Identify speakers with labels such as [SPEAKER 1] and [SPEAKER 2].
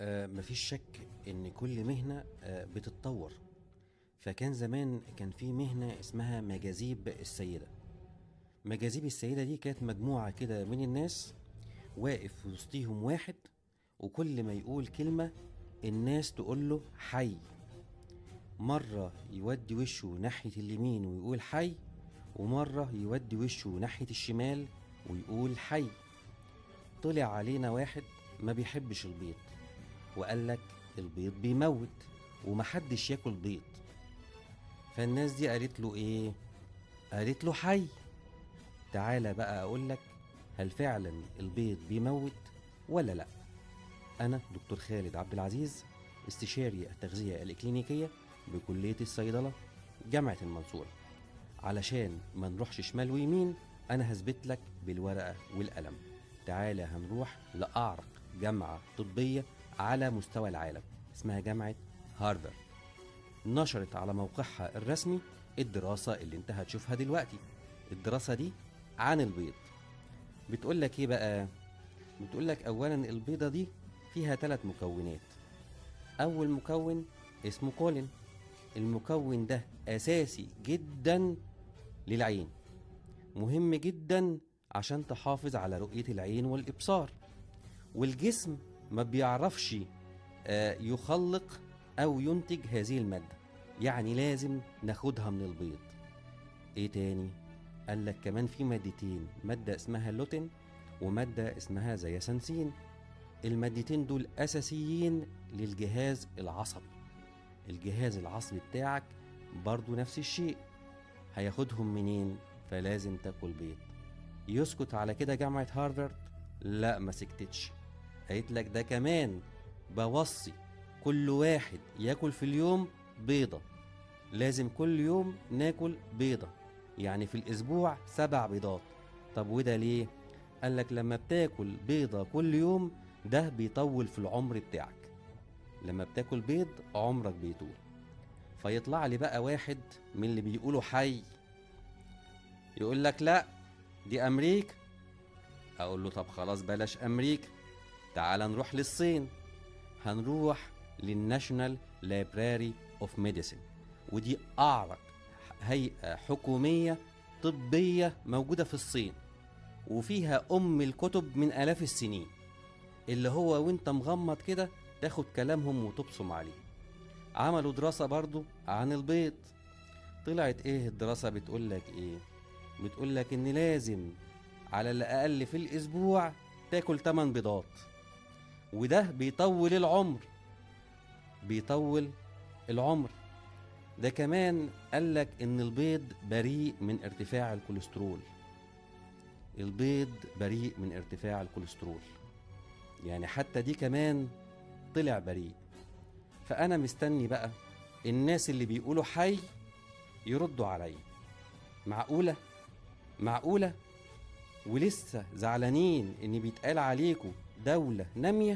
[SPEAKER 1] مفيش شك إن كل مهنة بتتطور. فكان زمان كان في مهنة اسمها مجاذيب السيدة. مجاذيب السيدة دي كانت مجموعة كده من الناس، واقف في وسطيهم واحد، وكل ما يقول كلمة الناس تقول له حي. مرة يودي وشه ناحية اليمين ويقول حي، ومرة يودي وشه ناحية الشمال ويقول حي. طلع علينا واحد ما بيحبش البيض، وقال لك البيض بيموت ومحدش ياكل بيض. فالناس دي قالت له ايه؟ قالت له حي. تعالى بقى اقول لك، هل فعلا البيض بيموت ولا لا؟ انا دكتور خالد عبد العزيز، استشاري التغذية الإكلينيكية بكلية الصيدلة جامعة المنصورة. علشان ما نروحش شمال ويمين، انا هثبت لك بالورقة والقلم. تعالى هنروح لأعرق جامعة طبية على مستوى العالم، اسمها جامعة هارفارد. نشرت على موقعها الرسمي الدراسة اللي انت هتشوفها دلوقتي. الدراسة دي عن البيض. بتقول لك ايه بقى؟ بتقول لك اولا البيضة دي فيها 3 مكونات. اول مكون اسمه كولين. المكون ده اساسي جدا للعين، مهم جدا عشان تحافظ على رؤية العين والإبصار. والجسم ما بيعرفش يخلق أو ينتج هذه المادة، يعني لازم ناخدها من البيض. إيه تاني؟ قال لك كمان في مادتين، مادة اسمها اللوتين ومادة اسمها زياسانسين. المادتين دول أساسيين للجهاز العصبي. الجهاز العصبي بتاعك برضو نفس الشيء، هياخدهم منين؟ فلازم تاكل بيض. يسكت على كده جامعة هارفارد؟ لا، ما سكتتش. قالت لك ده كمان بوصي كل واحد ياكل في اليوم بيضة. لازم كل يوم ناكل بيضة، يعني في الأسبوع 7 بيضات. طب وده ليه؟ قال لك لما بتاكل بيضة كل يوم ده بيطول في العمر بتاعك. لما بتاكل بيض عمرك بيطول. فيطلع لي بقى واحد من اللي بيقولوا حي يقول لك لا دي أمريكا. أقول له طب خلاص بلاش أمريكا، تعال نروح للصين. هنروح للناشونال لابراري اوف ميديسن، ودي أعرق هيئة حكومية طبية موجودة في الصين، وفيها الكتب من آلاف السنين، اللي هو وانت مغمض كده تاخد كلامهم وتبصم عليه. عملوا دراسة برضو عن البيض. طلعت ايه الدراسة؟ بتقولك ايه؟ بتقولك ان لازم على الأقل في الأسبوع تاكل 8 بيضات، وده بيطول العمر. بيطول العمر. ده كمان قالك ان البيض بريء من ارتفاع الكوليسترول. البيض بريء من ارتفاع الكوليسترول، يعني حتى دي كمان طلع بريء. فأنا مستني بقى الناس اللي بيقولوا حي يردوا عليا. معقولة؟ معقولة؟ ولسه زعلانين ان بيتقال عليكم دولة نامية؟